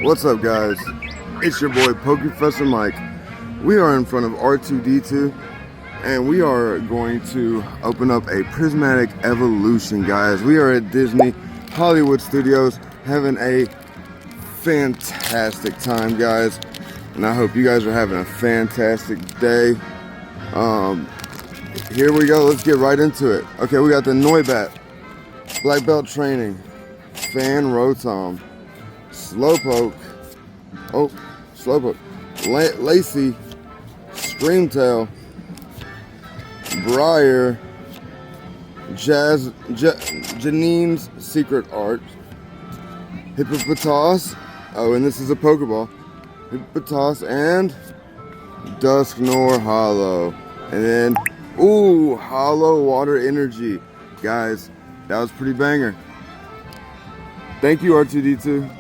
What's up, guys? It's your boy Professor Mike. We are in front of R2D2 and we are going to open up a Prismatic Evolution, guys. We are at Disney Hollywood Studios having a fantastic time, guys, and I hope you guys are having a fantastic day. Here we go. Let's get right into it. Okay, we got the Noibat, Black Belt Training, Fan Rotom, Slowpoke, Lacey, Screamtail, Briar, Janine's Secret Art, Hippopotas, and this is a Pokeball, Hippopotas, and Dusknoir Hollow, and then, Hollow Water Energy. Guys, that was pretty banger. Thank you, R2D2.